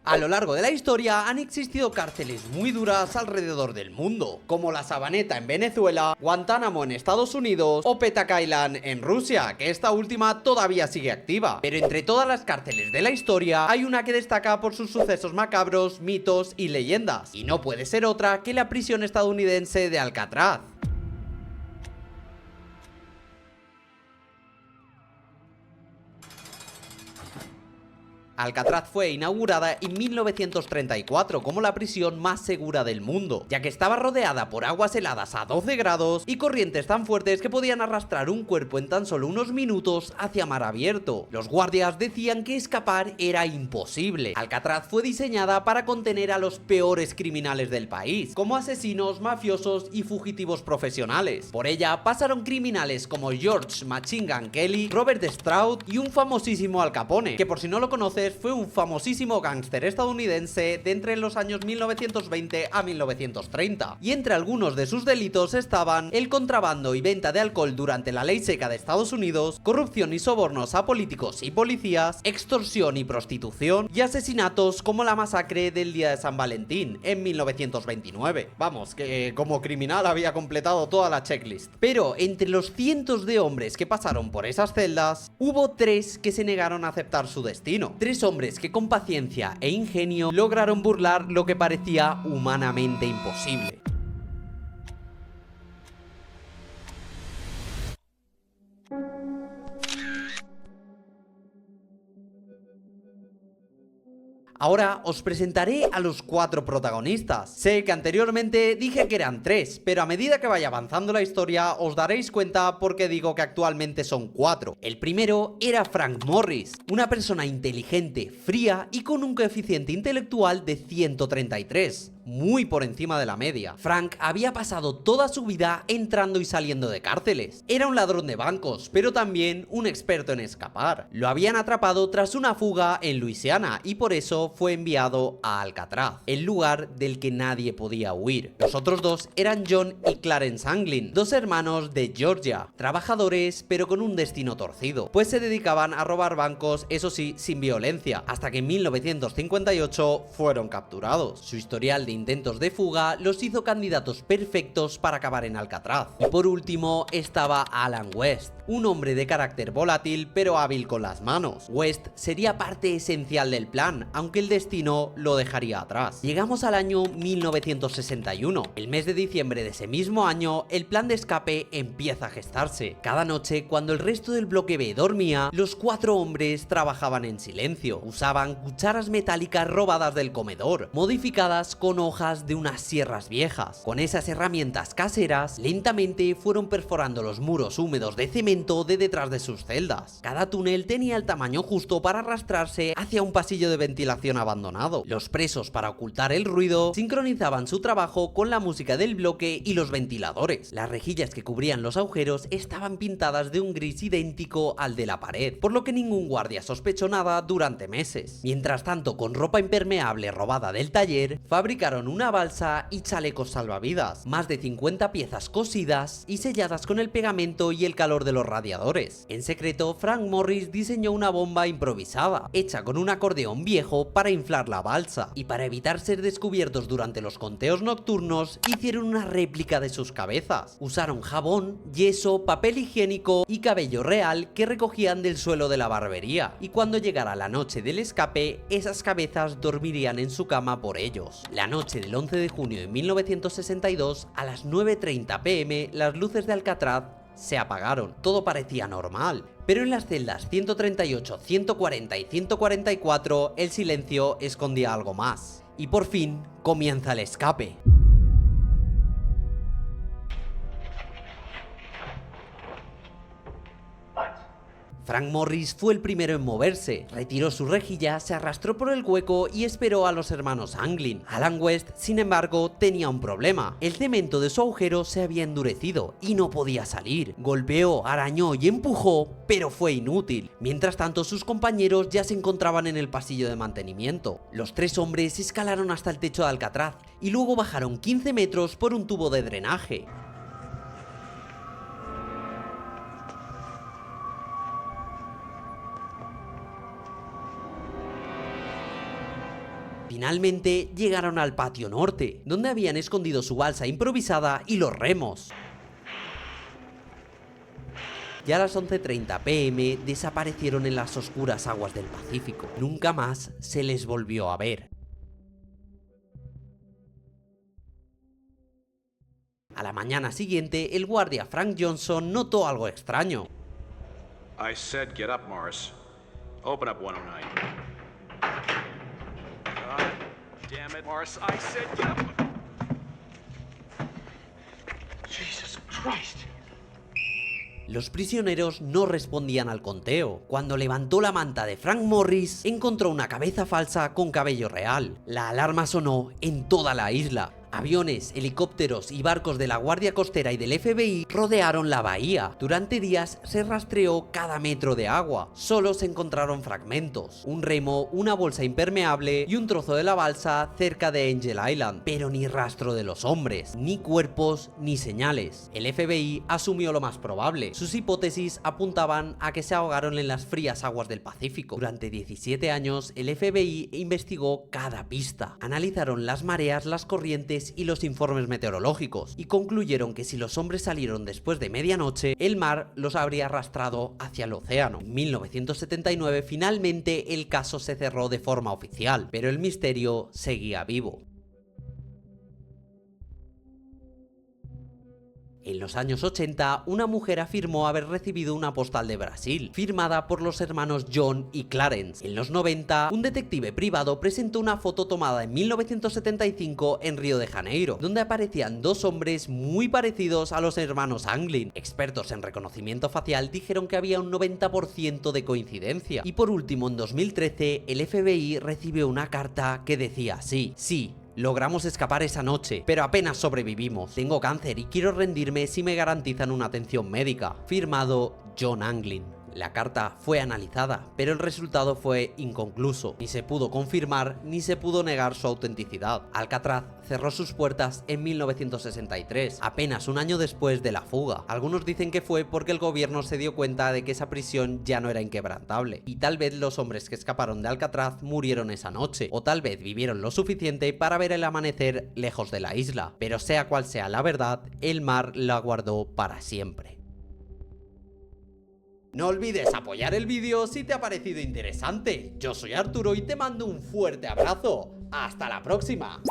A lo largo de la historia han existido cárceles muy duras alrededor del mundo, como la Sabaneta en Venezuela, Guantánamo en Estados Unidos o Petak Island en Rusia, que esta última todavía sigue activa. Pero entre todas las cárceles de la historia hay una que destaca por sus sucesos macabros, mitos y leyendas, y no puede ser otra que la prisión estadounidense de Alcatraz. Alcatraz fue inaugurada en 1934 como la prisión más segura del mundo, ya que estaba rodeada por aguas heladas a 12 grados y corrientes tan fuertes que podían arrastrar un cuerpo en tan solo unos minutos hacia mar abierto. Los guardias decían que escapar era imposible. Alcatraz fue diseñada para contener a los peores criminales del país, como asesinos, mafiosos y fugitivos profesionales. Por ella pasaron criminales como George Machine Gun Kelly, Robert Stroud y un famosísimo Al Capone, que por si no lo conoces fue un famosísimo gángster estadounidense de entre los años 1920 a 1930, y entre algunos de sus delitos estaban el contrabando y venta de alcohol durante la ley seca de Estados Unidos, corrupción y sobornos a políticos y policías, extorsión y prostitución, y asesinatos como la masacre del día de San Valentín en 1929. Vamos, que como criminal había completado toda la checklist. Pero entre los cientos de hombres que pasaron por esas celdas, hubo 3 que se negaron a aceptar su destino. 3 hombres que con paciencia e ingenio lograron burlar lo que parecía humanamente imposible. Ahora os presentaré a los 4 protagonistas. Sé que anteriormente dije que eran 3, pero a medida que vaya avanzando la historia os daréis cuenta por qué digo que actualmente son 4. El primero era Frank Morris, una persona inteligente, fría y con un coeficiente intelectual de 133. Muy por encima de la media. Frank había pasado toda su vida entrando y saliendo de cárceles. Era un ladrón de bancos, pero también un experto en escapar. Lo habían atrapado tras una fuga en Luisiana y por eso fue enviado a Alcatraz, el lugar del que nadie podía huir. Los otros 2 eran John y Clarence Anglin, 2 hermanos de Georgia, trabajadores pero con un destino torcido, pues se dedicaban a robar bancos, eso sí, sin violencia, hasta que en 1958 fueron capturados. Su historial de intentos de fuga los hizo candidatos perfectos para acabar en Alcatraz. Y por último estaba Alan West, un hombre de carácter volátil pero hábil con las manos. West sería parte esencial del plan, aunque el destino lo dejaría atrás. Llegamos al año 1961. El mes de diciembre de ese mismo año, el plan de escape empieza a gestarse. Cada noche, cuando el resto del bloque B dormía, los 4 hombres trabajaban en silencio. Usaban cucharas metálicas robadas del comedor, modificadas con hojas de unas sierras viejas. Con esas herramientas caseras, lentamente fueron perforando los muros húmedos de cemento de detrás de sus celdas. Cada túnel tenía el tamaño justo para arrastrarse hacia un pasillo de ventilación abandonado. Los presos, para ocultar el ruido, sincronizaban su trabajo con la música del bloque y los ventiladores. Las rejillas que cubrían los agujeros estaban pintadas de un gris idéntico al de la pared, por lo que ningún guardia sospechó nada durante meses. Mientras tanto, con ropa impermeable robada del taller, fabricaron una balsa y chalecos salvavidas, más de 50 piezas cosidas y selladas con el pegamento y el calor de los radiadores. En secreto, Frank Morris diseñó una bomba improvisada, hecha con un acordeón viejo para inflar la balsa, y para evitar ser descubiertos durante los conteos nocturnos, hicieron una réplica de sus cabezas. Usaron jabón, yeso, papel higiénico y cabello real que recogían del suelo de la barbería, y cuando llegara la noche del escape, esas cabezas dormirían en su cama por ellos. La noche del 11 de junio de 1962, a las 9:30 p.m, las luces de Alcatraz se apagaron. Todo parecía normal, pero en las celdas 138, 140 y 144 el silencio escondía algo más. Y por fin comienza el escape. Frank Morris fue el primero en moverse, retiró su rejilla, se arrastró por el hueco y esperó a los hermanos Anglin. Alan West, sin embargo, tenía un problema. El cemento de su agujero se había endurecido y no podía salir. Golpeó, arañó y empujó, pero fue inútil. Mientras tanto, sus compañeros ya se encontraban en el pasillo de mantenimiento. Los 3 hombres escalaron hasta el techo de Alcatraz y luego bajaron 15 metros por un tubo de drenaje. Finalmente llegaron al patio norte, donde habían escondido su balsa improvisada y los remos. Ya a las 11:30 p.m. desaparecieron en las oscuras aguas del Pacífico. Nunca más se les volvió a ver. A la mañana siguiente, el guardia Frank Johnson notó algo extraño. I said get up, Morris. Open up 109. God damn it, Morris. I said get up. Jesus Christ. Los prisioneros no respondían al conteo. Cuando levantó la manta de Frank Morris, encontró una cabeza falsa con cabello real. La alarma sonó en toda la isla. Aviones, helicópteros y barcos de la Guardia Costera y del FBI rodearon la bahía. Durante días se rastreó cada metro de agua. Solo se encontraron fragmentos, un remo, una bolsa impermeable y un trozo de la balsa cerca de Angel Island. Pero ni rastro de los hombres, ni cuerpos, ni señales. El FBI asumió lo más probable. Sus hipótesis apuntaban a que se ahogaron en las frías aguas del Pacífico. Durante 17 años, el FBI investigó cada pista. Analizaron las mareas, las corrientes y los informes meteorológicos, y concluyeron que si los hombres salieron después de medianoche, el mar los habría arrastrado hacia el océano. En 1979 finalmente el caso se cerró de forma oficial, pero el misterio seguía vivo. En los años 80, una mujer afirmó haber recibido una postal de Brasil, firmada por los hermanos John y Clarence. En los 90, un detective privado presentó una foto tomada en 1975 en Río de Janeiro, donde aparecían dos hombres muy parecidos a los hermanos Anglin. Expertos en reconocimiento facial dijeron que había un 90% de coincidencia. Y por último, en 2013, el FBI recibió una carta que decía así: sí, logramos escapar esa noche, pero apenas sobrevivimos. Tengo cáncer y quiero rendirme si me garantizan una atención médica. Firmado John Anglin. La carta fue analizada, pero el resultado fue inconcluso. Ni se pudo confirmar ni se pudo negar su autenticidad. Alcatraz cerró sus puertas en 1963, apenas un año después de la fuga. Algunos dicen que fue porque el gobierno se dio cuenta de que esa prisión ya no era inquebrantable, y tal vez los hombres que escaparon de Alcatraz murieron esa noche, o tal vez vivieron lo suficiente para ver el amanecer lejos de la isla. Pero sea cual sea la verdad, el mar la guardó para siempre. No olvides apoyar el vídeo si te ha parecido interesante. Yo soy Arturo y te mando un fuerte abrazo. ¡Hasta la próxima!